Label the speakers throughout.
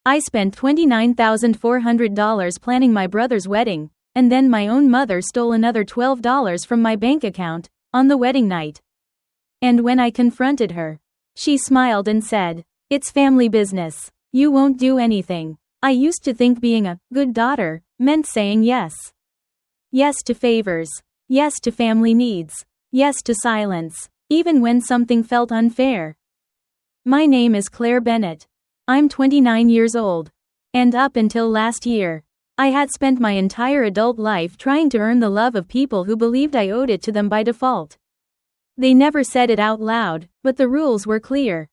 Speaker 1: I spent $29,400 planning my brother's wedding, and then my own mother stole another $12 from my bank account on the wedding night. And when I confronted her, she smiled and said, "It's family business. You won't do anything." I used to think being a good daughter meant saying yes. Yes to favors. Yes to family needs. Yes to silence, even when something felt unfair. My name is Claire Bennett. I'm 29 years old. And up until last year, I had spent my entire adult life trying to earn the love of people who believed I owed it to them by default. They never said it out loud, but the rules were clear.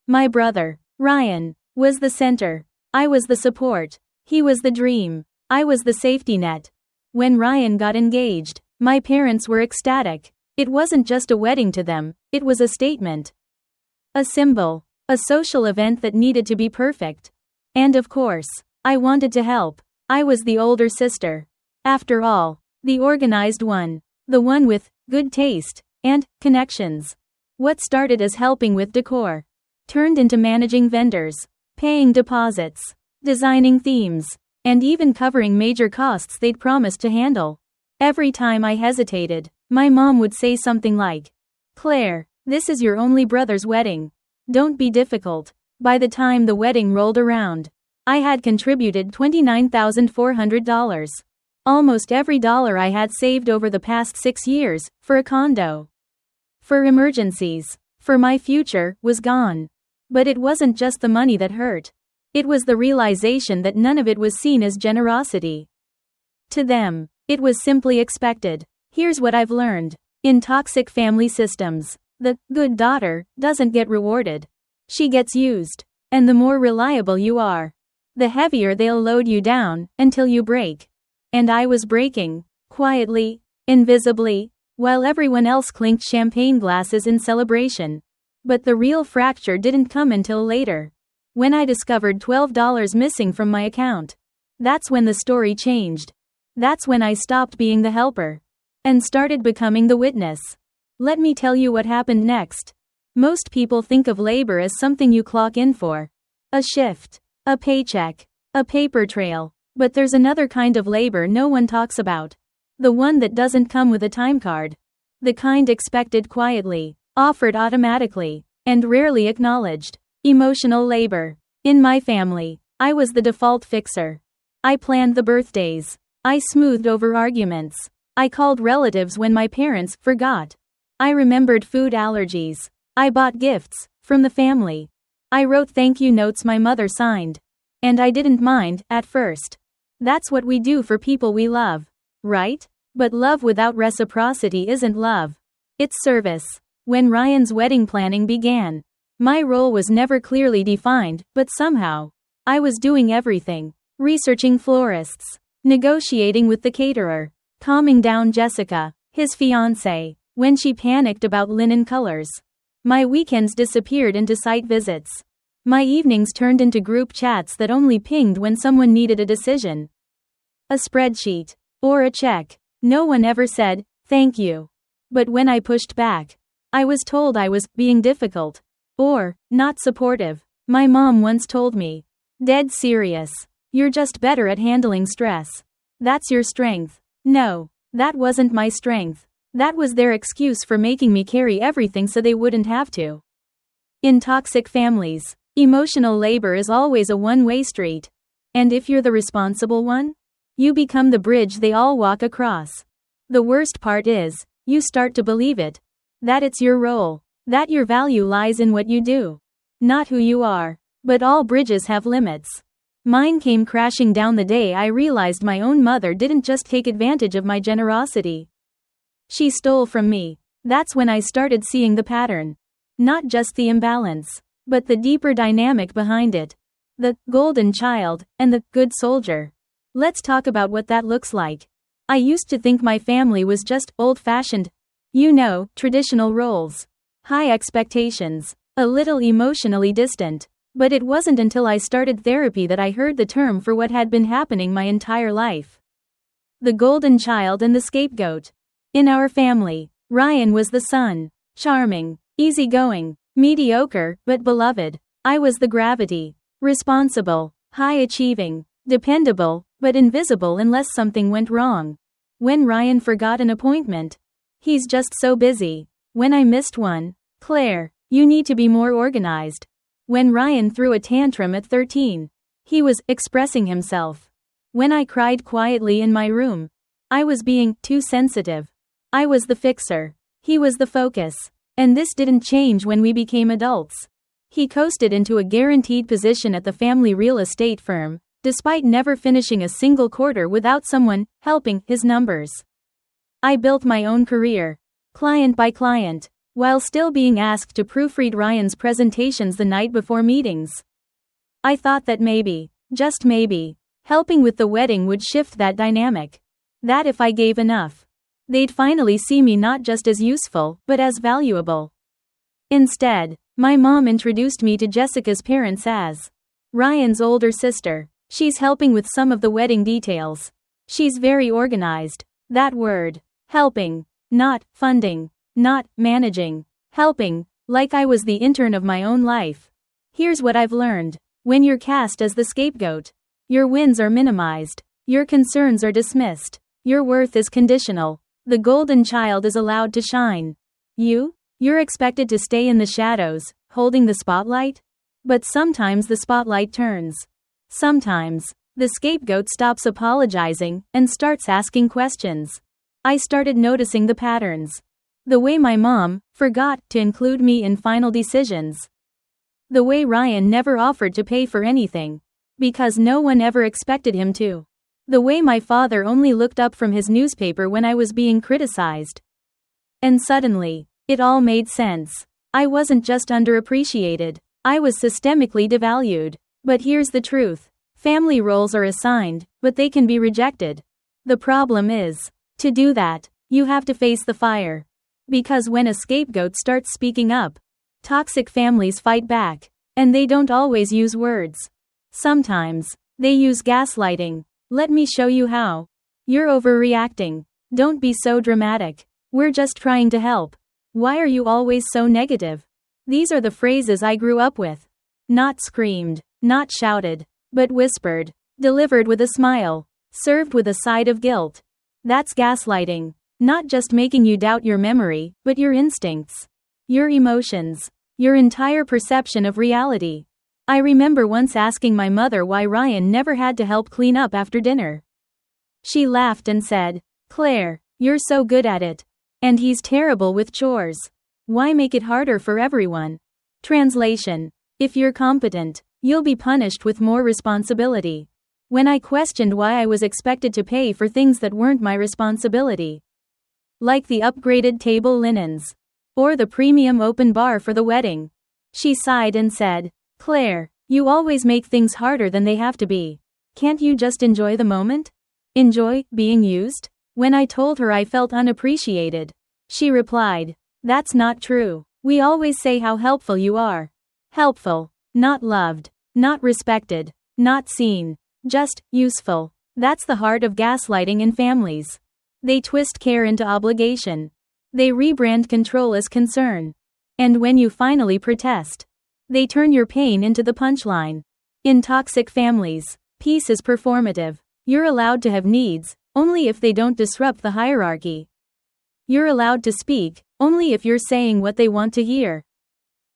Speaker 1: My brother, Ryan, was the center. I was the support. He was the dream. I was the safety net. When Ryan got engaged, my parents were ecstatic. It wasn't just a wedding to them, it was a statement. A symbol. A social event that needed to be perfect. And of course, I wanted to help. I was the older sister. After all, the organized one. The one with good taste and connections. What started as helping with decor turned into managing vendors, paying deposits, designing themes, and even covering major costs they'd promised to handle. Every time I hesitated, my mom would say something like, "Claire, this is your only brother's wedding. Don't be difficult." By the time the wedding rolled around, I had contributed $29,400. Almost every dollar I had saved over the past 6 years, for a condo, for emergencies, for my future, was gone. But it wasn't just the money that hurt. It was the realization that none of it was seen as generosity. To them, it was simply expected. Here's what I've learned. In toxic family systems, the good daughter doesn't get rewarded. She gets used. And the more reliable you are, the heavier they'll load you down until you break. And I was breaking, quietly, invisibly, while everyone else clinked champagne glasses in celebration. But the real fracture didn't come until later. When I discovered $12 missing from my account. That's when the story changed. That's when I stopped being the helper and started becoming the witness. Let me tell you what happened next. Most people think of labor as something you clock in for. A shift, a paycheck, a paper trail. But there's another kind of labor no one talks about. The one that doesn't come with a time card. The kind expected quietly, offered automatically, and rarely acknowledged. Emotional labor. In my family, I was the default fixer. I planned the birthdays. I smoothed over arguments. I called relatives when my parents forgot. I remembered food allergies. I bought gifts from the family. I wrote thank you notes my mother signed. And I didn't mind at first. That's what we do for people we love, right? But love without reciprocity isn't love. It's service. When Ryan's wedding planning began, my role was never clearly defined, but somehow, I was doing everything. Researching florists, negotiating with the caterer, calming down Jessica, his fiancée, when she panicked about linen colors. My weekends disappeared into site visits. My evenings turned into group chats that only pinged when someone needed a decision. A spreadsheet, or a check. No one ever said, "Thank you." But when I pushed back, I was told I was being difficult. Or, not supportive. My mom once told me, "Dead serious. You're just better at handling stress. That's your strength." No, that wasn't my strength. That was their excuse for making me carry everything so they wouldn't have to. In toxic families, emotional labor is always a one-way street. And if you're the responsible one, you become the bridge they all walk across. The worst part is, you start to believe it. That it's your role. That your value lies in what you do. Not who you are. But all bridges have limits. Mine came crashing down the day I realized my own mother didn't just take advantage of my generosity. She stole from me. That's when I started seeing the pattern. Not just the imbalance, but the deeper dynamic behind it. The golden child and the good soldier. Let's talk about what that looks like. I used to think my family was just old-fashioned, traditional roles. High expectations. A little emotionally distant. But it wasn't until I started therapy that I heard the term for what had been happening my entire life. The golden child and the scapegoat. In our family, Ryan was the son. Charming, easygoing, mediocre, but beloved. I was the gravity. Responsible, high-achieving, dependable, but invisible unless something went wrong. When Ryan forgot an appointment. He's just so busy. When I missed one. Claire, you need to be more organized. When Ryan threw a tantrum at 13. He was expressing himself. When I cried quietly in my room. I was being too sensitive. I was the fixer. He was the focus. And this didn't change when we became adults. He coasted into a guaranteed position at the family real estate firm, despite never finishing a single quarter without someone helping his numbers. I built my own career, client by client, while still being asked to proofread Ryan's presentations the night before meetings. I thought that maybe, just maybe, helping with the wedding would shift that dynamic. That if I gave enough, they'd finally see me not just as useful, but as valuable. Instead, my mom introduced me to Jessica's parents as Ryan's older sister. She's helping with some of the wedding details. She's very organized. That word. Helping. Not funding. Not managing. Helping. Like I was the intern of my own life. Here's what I've learned. When you're cast as the scapegoat, your wins are minimized. Your concerns are dismissed. Your worth is conditional. The golden child is allowed to shine. You're expected to stay in the shadows, holding the spotlight? But sometimes the spotlight turns. Sometimes, the scapegoat stops apologizing and starts asking questions. I started noticing the patterns. The way my mom forgot to include me in final decisions. The way Ryan never offered to pay for anything, because no one ever expected him to. The way my father only looked up from his newspaper when I was being criticized. And suddenly, it all made sense. I wasn't just underappreciated, I was systemically devalued. But here's the truth. Family roles are assigned, but they can be rejected. The problem is, to do that, you have to face the fire. Because when a scapegoat starts speaking up, toxic families fight back. And they don't always use words. Sometimes, they use gaslighting. Let me show you how. You're overreacting. Don't be so dramatic. We're just trying to help. Why are you always so negative? These are the phrases I grew up with. Not screamed, not shouted, but whispered, delivered with a smile, served with a side of guilt. That's gaslighting. Not just making you doubt your memory, but your instincts, your emotions, your entire perception of reality. I remember once asking my mother why Ryan never had to help clean up after dinner. She laughed and said, "Claire, you're so good at it. And he's terrible with chores. Why make it harder for everyone?" Translation. If you're competent, you'll be punished with more responsibility. When I questioned why I was expected to pay for things that weren't my responsibility, like the upgraded table linens, or the premium open bar for the wedding, she sighed and said, "Claire, you always make things harder than they have to be. Can't you just enjoy the moment? Enjoy being used?" When I told her I felt unappreciated, she replied, "That's not true. We always say how helpful you are. Helpful, not loved, not respected, not seen, just useful." That's the heart of gaslighting in families. They twist care into obligation. They rebrand control as concern. And when you finally protest, they turn your pain into the punchline. In toxic families, peace is performative. You're allowed to have needs, only if they don't disrupt the hierarchy. You're allowed to speak, only if you're saying what they want to hear.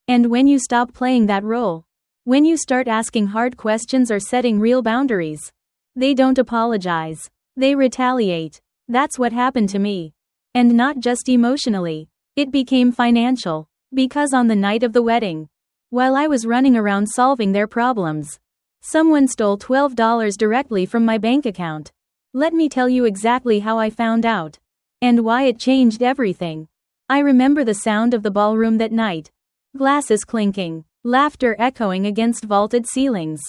Speaker 1: And when you stop playing that role, when you start asking hard questions or setting real boundaries, they don't apologize. They retaliate. That's what happened to me. And not just emotionally. It became financial. Because on the night of the wedding, while I was running around solving their problems, someone stole $12 directly from my bank account. Let me tell you exactly how I found out. And why it changed everything. I remember the sound of the ballroom that night. Glasses clinking, laughter echoing against vaulted ceilings.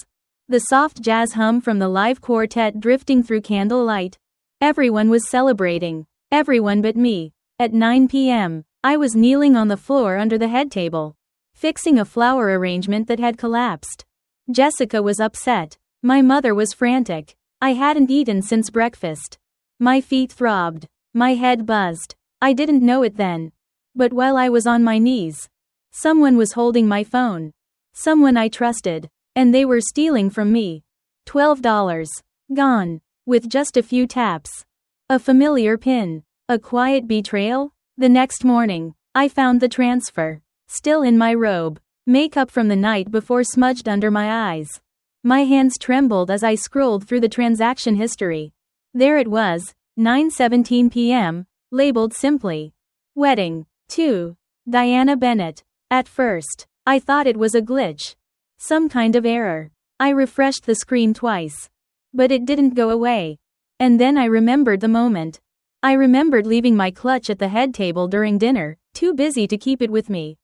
Speaker 1: The soft jazz hum from the live quartet drifting through candlelight. Everyone was celebrating. Everyone but me. At 9 p.m., I was kneeling on the floor under the head table, fixing a flower arrangement that had collapsed. Jessica was upset. My mother was frantic. I hadn't eaten since breakfast. My feet throbbed. My head buzzed. I didn't know it then. But while I was on my knees, someone was holding my phone. Someone I trusted. And they were stealing from me. $12. Gone. With just a few taps. A familiar pin. A quiet betrayal? The next morning, I found the transfer. Still in my robe. Makeup from the night before smudged under my eyes. My hands trembled as I scrolled through the transaction history. There it was, 9:17 p.m., labeled simply, Wedding, to Diana Bennett. At first, I thought it was a glitch. Some kind of error. I refreshed the screen twice. But it didn't go away. And then I remembered the moment. I remembered leaving my clutch at the head table during dinner, too busy to keep it with me.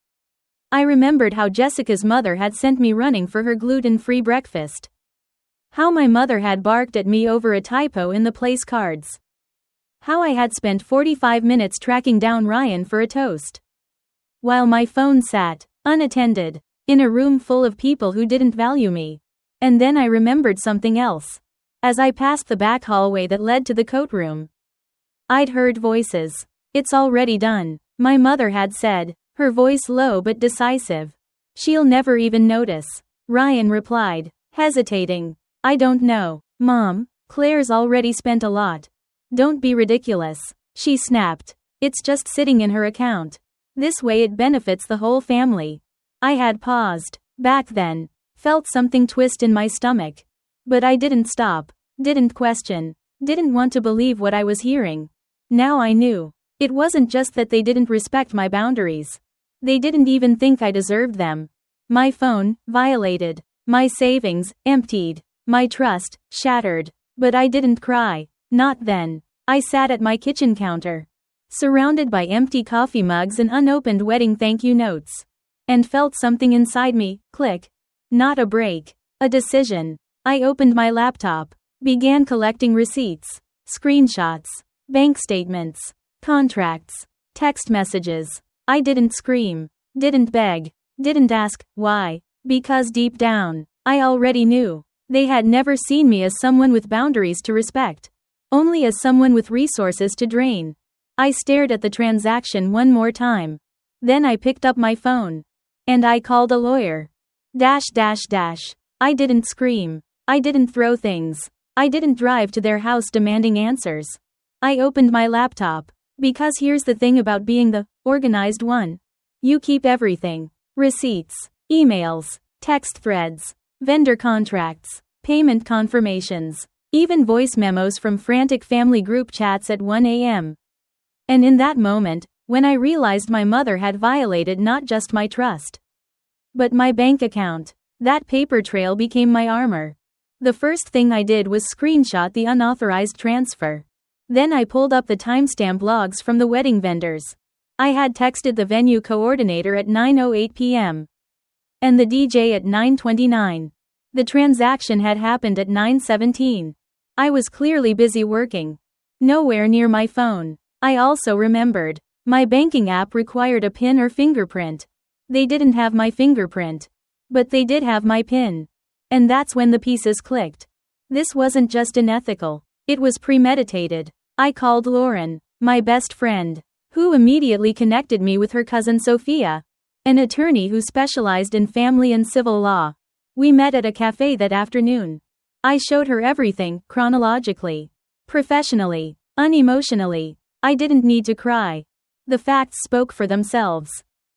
Speaker 1: I remembered how Jessica's mother had sent me running for her gluten-free breakfast. How my mother had barked at me over a typo in the place cards. How I had spent 45 minutes tracking down Ryan for a toast. While my phone sat, unattended, in a room full of people who didn't value me. And then I remembered something else. As I passed the back hallway that led to the coat room. I'd heard voices. It's already done, my mother had said, her voice low but decisive. She'll never even notice. Ryan replied, hesitating. I don't know, Mom. Claire's already spent a lot. Don't be ridiculous, she snapped. It's just sitting in her account. This way it benefits the whole family. I had paused. Back then. Felt something twist in my stomach. But I didn't stop. Didn't question. Didn't want to believe what I was hearing. Now I knew. It wasn't just that they didn't respect my boundaries. They didn't even think I deserved them. My phone, violated. My savings, emptied. My trust, shattered. But I didn't cry. Not then. I sat at my kitchen counter. Surrounded by empty coffee mugs and unopened wedding thank you notes. And felt something inside me, click. Not a break. A decision. I opened my laptop. Began collecting receipts. Screenshots. Bank statements. Contracts. Text messages. I didn't scream. Didn't beg. Didn't ask, why? Because deep down, I already knew. They had never seen me as someone with boundaries to respect. Only as someone with resources to drain. I stared at the transaction one more time. Then I picked up my phone. And I called a lawyer. I didn't scream. I didn't throw things. I didn't drive to their house demanding answers. I opened my laptop. Because here's the thing about being the organized one. You keep everything. Receipts, emails, text threads, vendor contracts, payment confirmations, even voice memos from frantic family group chats at 1 a.m. And in that moment, when I realized my mother had violated not just my trust, but my bank account, that paper trail became my armor. The first thing I did was screenshot the unauthorized transfer. Then I pulled up the timestamp logs from the wedding vendors. I had texted the venue coordinator at 9:08 p.m. and the DJ at 9:29. The transaction had happened at 9:17. I was clearly busy working. Nowhere near my phone. I also remembered. My banking app required a PIN or fingerprint. They didn't have my fingerprint. But they did have my PIN. And that's when the pieces clicked. This wasn't just unethical. It was premeditated. I called Lauren, my best friend, who immediately connected me with her cousin Sophia, an attorney who specialized in family and civil law. We met at a cafe that afternoon. I showed her everything, chronologically, professionally, unemotionally. I didn't need to cry. The facts spoke for themselves.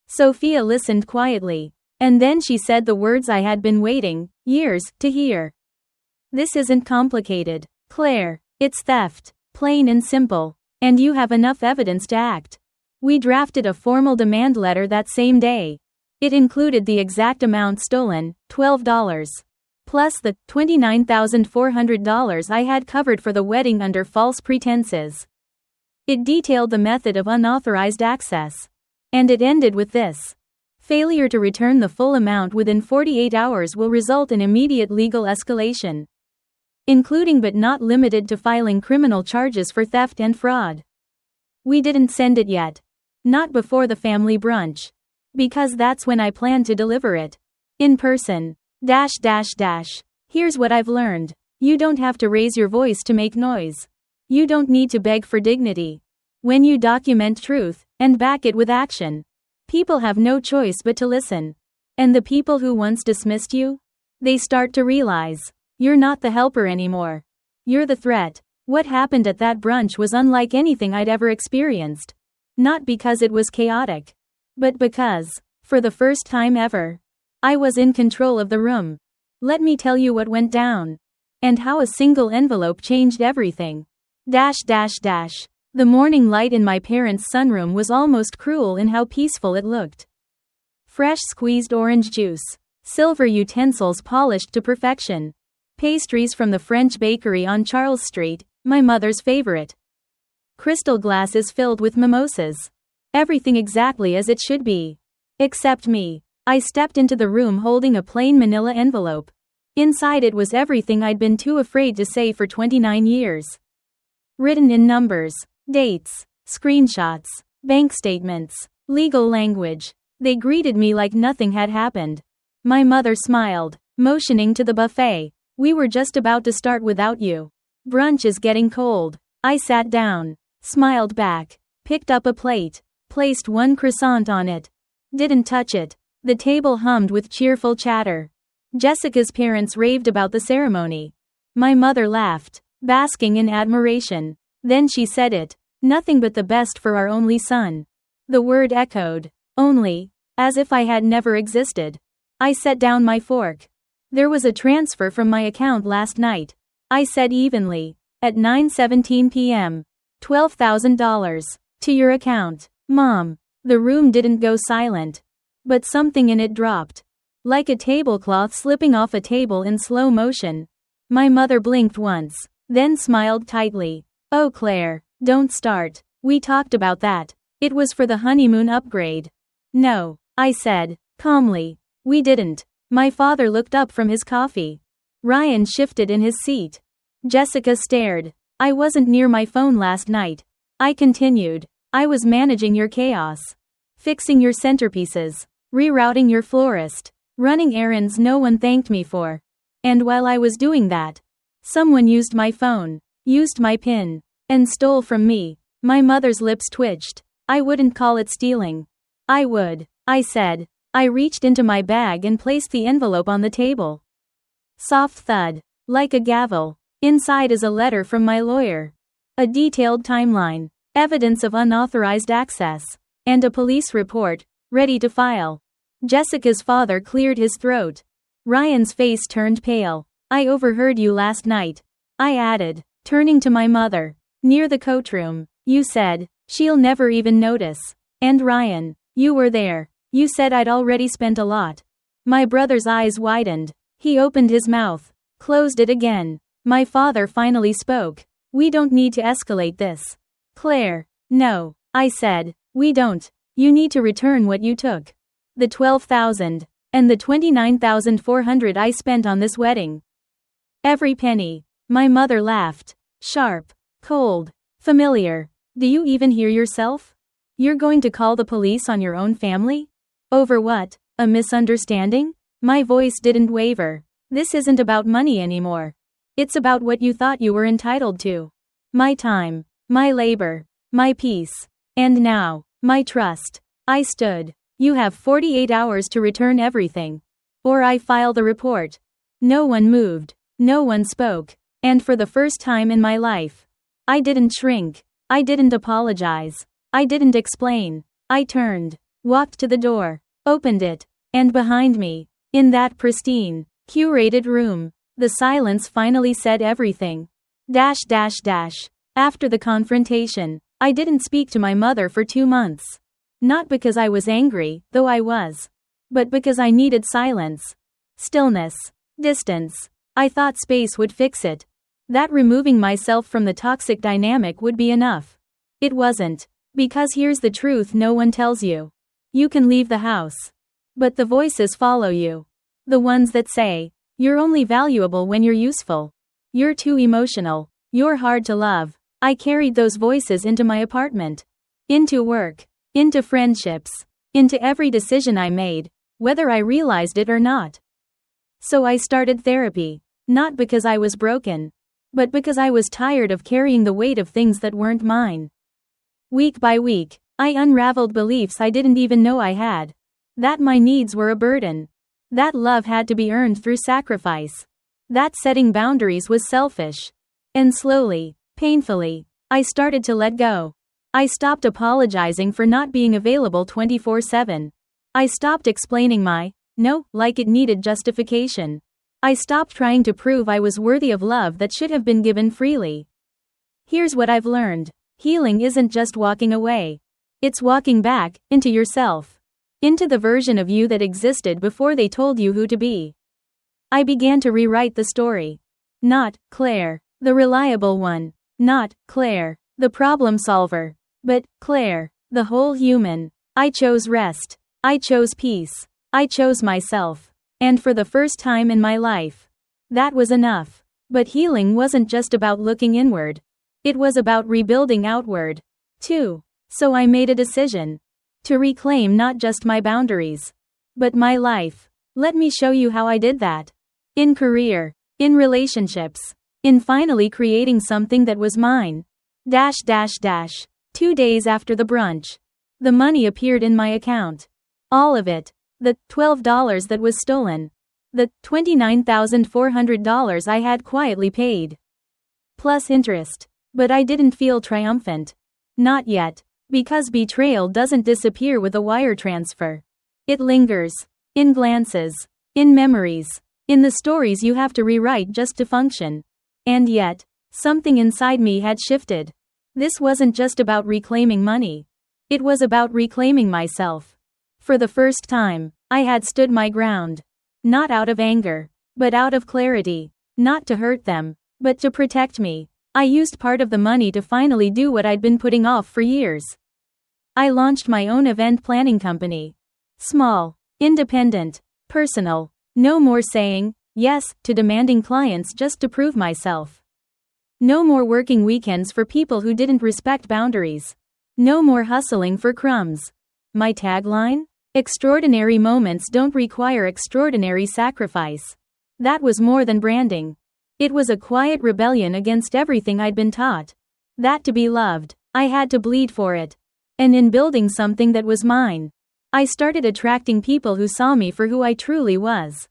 Speaker 1: Sophia listened quietly. And then she said the words I had been waiting, years, to hear. This isn't complicated, Claire. It's theft. Plain and simple. And you have enough evidence to act. We drafted a formal demand letter that same day. It included the exact amount stolen, $12. Plus the $29,400 I had covered for the wedding under false pretenses. It detailed the method of unauthorized access. And it ended with this. Failure to return the full amount within 48 hours will result in immediate legal escalation, including but not limited to filing criminal charges for theft and fraud. We didn't send it yet. Not before the family brunch. Because that's when I plan to deliver it. In person. Here's what I've learned. You don't have to raise your voice to make noise. You don't need to beg for dignity. When you document truth, and back it with action, people have no choice but to listen. And the people who once dismissed you? They start to realize. You're not the helper anymore. You're the threat. What happened at that brunch was unlike anything I'd ever experienced. Not because it was chaotic, but because, for the first time ever, I was in control of the room. Let me tell you what went down. And how a single envelope changed everything. The morning light in my parents' sunroom was almost cruel in how peaceful it looked. Fresh squeezed orange juice. Silver utensils polished to perfection. Pastries from the French bakery on Charles Street, my mother's favorite. Crystal glasses filled with mimosas. Everything exactly as it should be. Except me. I stepped into the room holding a plain manila envelope. Inside it was everything I'd been too afraid to say for 29 years. Written in numbers, dates, screenshots, bank statements, legal language. They greeted me like nothing had happened. My mother smiled, motioning to the buffet. We were just about to start without you. Brunch is getting cold. I sat down, smiled back, picked up a plate, placed one croissant on it. Didn't touch it. The table hummed with cheerful chatter. Jessica's parents raved about the ceremony. My mother laughed, basking in admiration. Then she said it. Nothing but the best for our only son. The word echoed. Only, as if I had never existed. I set down my fork. There was a transfer from my account last night. I said evenly. At 9:17 p.m. $12,000. To your account. Mom. The room didn't go silent. But something in it dropped. Like a tablecloth slipping off a table in slow motion. My mother blinked once, then smiled tightly. Oh Claire, don't start. We talked about that. It was for the honeymoon upgrade. No, I said, calmly. We didn't. My father looked up from his coffee. Ryan shifted in his seat. Jessica stared. I wasn't near my phone last night. I continued. I was managing your chaos. Fixing your centerpieces. Rerouting your florist. Running errands no one thanked me for. And while I was doing that, someone used my phone, used my PIN, and stole from me. My mother's lips twitched. I wouldn't call it stealing. I would, I said. I reached into my bag and placed the envelope on the table. Soft thud. Like a gavel. Inside is a letter from my lawyer. A detailed timeline. Evidence of unauthorized access. And a police report, ready to file. Jessica's father cleared his throat. Ryan's face turned pale. I overheard you last night. I added, turning to my mother. Near the coatroom. You said, she'll never even notice. And Ryan, you were there. You said I'd already spent a lot. My brother's eyes widened. He opened his mouth, closed it again. My father finally spoke. We don't need to escalate this. Claire. No, I said. We don't. You need to return what you took. The $12,000. And the $29,400 I spent on this wedding. Every penny. My mother laughed. Sharp. Cold. Familiar. Do you even hear yourself? You're going to call the police on your own family? Over what? A misunderstanding? My voice didn't waver. This isn't about money anymore. It's about what you thought you were entitled to. My time. My labor. My peace. And now, my trust. I stood. You have 48 hours to return everything. Or I file the report. No one moved. No one spoke. And for the first time in my life, I didn't shrink. I didn't apologize. I didn't explain. I turned, walked to the door, opened it, and behind me, in that pristine, curated room, the silence finally said everything. After the confrontation, I didn't speak to my mother for 2 months. Not because I was angry, though I was. But because I needed silence. Stillness. Distance. I thought space would fix it. That removing myself from the toxic dynamic would be enough. It wasn't. Because here's the truth no one tells you. You can leave the house. But the voices follow you. The ones that say, you're only valuable when you're useful. You're too emotional. You're hard to love. I carried those voices into my apartment. Into work. Into friendships. Into every decision I made, whether I realized it or not. So I started therapy. Not because I was broken. But because I was tired of carrying the weight of things that weren't mine. Week by week, I unraveled beliefs I didn't even know I had. That my needs were a burden. That love had to be earned through sacrifice. That setting boundaries was selfish. And slowly, painfully, I started to let go. I stopped apologizing for not being available 24/7. I stopped explaining my no like it needed justification. I stopped trying to prove I was worthy of love that should have been given freely. Here's what I've learned. Healing isn't just walking away. It's walking back, into yourself. Into the version of you that existed before they told you who to be. I began to rewrite the story. Not Claire, the reliable one. Not Claire, the problem solver. But Claire, the whole human. I chose rest. I chose peace. I chose myself. And for the first time in my life, that was enough. But healing wasn't just about looking inward. It was about rebuilding outward, too. So I made a decision to reclaim not just my boundaries, but my life. Let me show you how I did that. In career, in relationships, in finally creating something that was mine. 2 days after the brunch, the money appeared in my account. All of it. The $12 that was stolen. The $29,400 I had quietly paid. Plus interest. But I didn't feel triumphant. Not yet. Because betrayal doesn't disappear with a wire transfer. It lingers. In glances. In memories. In the stories you have to rewrite just to function. And yet, something inside me had shifted. This wasn't just about reclaiming money. It was about reclaiming myself. For the first time, I had stood my ground. Not out of anger, but out of clarity. Not to hurt them, but to protect me. I used part of the money to finally do what I'd been putting off for years. I launched my own event planning company. Small, independent, personal. No more saying yes to demanding clients just to prove myself. No more working weekends for people who didn't respect boundaries. No more hustling for crumbs. My tagline? Extraordinary moments don't require extraordinary sacrifice. That was more than branding. It was a quiet rebellion against everything I'd been taught. That to be loved, I had to bleed for it. And in building something that was mine, I started attracting people who saw me for who I truly was.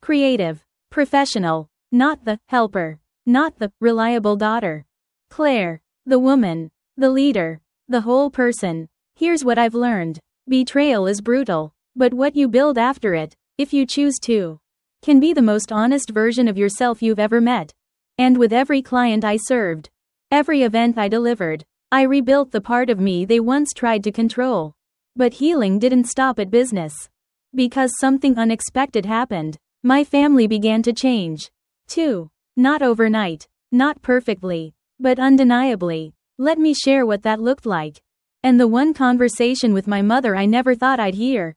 Speaker 1: Creative, professional, not the helper, not the reliable daughter. Claire, the woman, the leader, the whole person. Here's what I've learned. Betrayal is brutal, but what you build after it, if you choose to, can be the most honest version of yourself you've ever met. And with every client I served, every event I delivered, I rebuilt the part of me they once tried to control. But healing didn't stop at business. Because something unexpected happened. My family began to change. Too. Not overnight, not perfectly, but undeniably. Let me share what that looked like. And the one conversation with my mother I never thought I'd hear.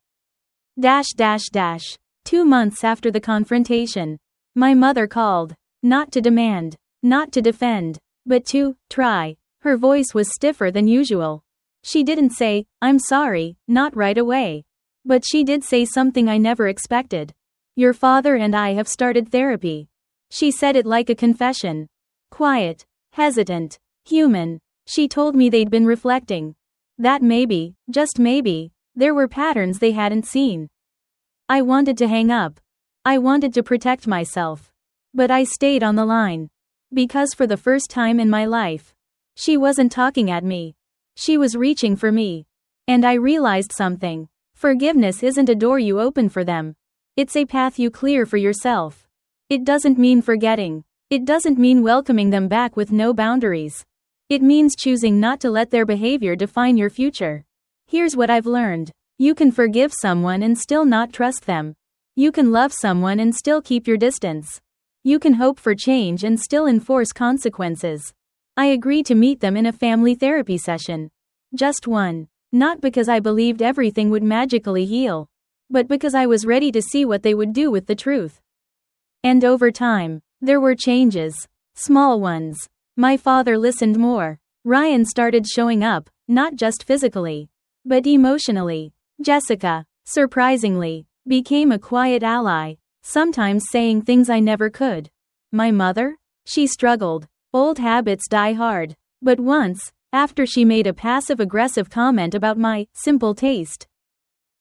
Speaker 1: 2 months after the confrontation, my mother called. Not to demand, not to defend, but to try. Her voice was stiffer than usual. She didn't say, "I'm sorry," not right away. But she did say something I never expected. "Your father and I have started therapy." She said it like a confession. Quiet, hesitant, human. She told me they'd been reflecting. That maybe, just maybe, there were patterns they hadn't seen. I wanted to hang up. I wanted to protect myself. But I stayed on the line. Because for the first time in my life, she wasn't talking at me. She was reaching for me. And I realized something. Forgiveness isn't a door you open for them. It's a path you clear for yourself. It doesn't mean forgetting. It doesn't mean welcoming them back with no boundaries. It means choosing not to let their behavior define your future. Here's what I've learned. You can forgive someone and still not trust them. You can love someone and still keep your distance. You can hope for change and still enforce consequences. I agreed to meet them in a family therapy session. Just one. Not because I believed everything would magically heal, but because I was ready to see what they would do with the truth. And over time, there were changes. Small ones. My father listened more. Ryan started showing up, not just physically, but emotionally. Jessica, surprisingly, became a quiet ally, sometimes saying things I never could. My mother? She struggled. Old habits die hard. But once, after she made a passive-aggressive comment about my simple taste,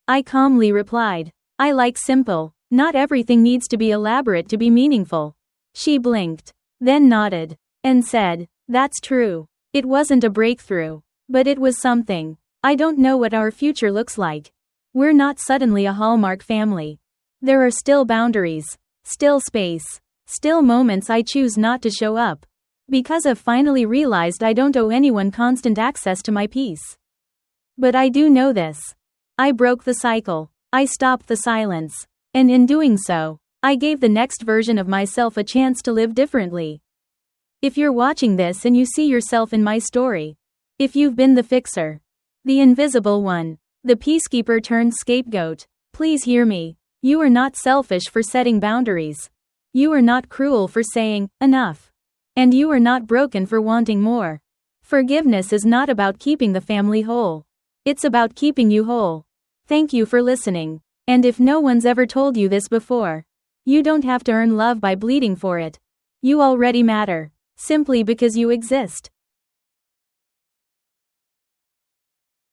Speaker 1: I calmly replied, I like simple. Not everything needs to be elaborate to be meaningful. She blinked, then nodded, and said, "That's true." It wasn't a breakthrough, but it was something. I don't know what our future looks like. We're not suddenly a Hallmark family. There are still boundaries, still space, still moments I choose not to show up. Because I've finally realized I don't owe anyone constant access to my peace. But I do know this. I broke the cycle. I stopped the silence. And in doing so, I gave the next version of myself a chance to live differently. If you're watching this and you see yourself in my story, if you've been the fixer, the invisible one, the peacekeeper turned scapegoat, please hear me. You are not selfish for setting boundaries. You are not cruel for saying, enough. And you are not broken for wanting more. Forgiveness is not about keeping the family whole. It's about keeping you whole. Thank you for listening. And if no one's ever told you this before, you don't have to earn love by bleeding for it. You already matter. Simply because you exist.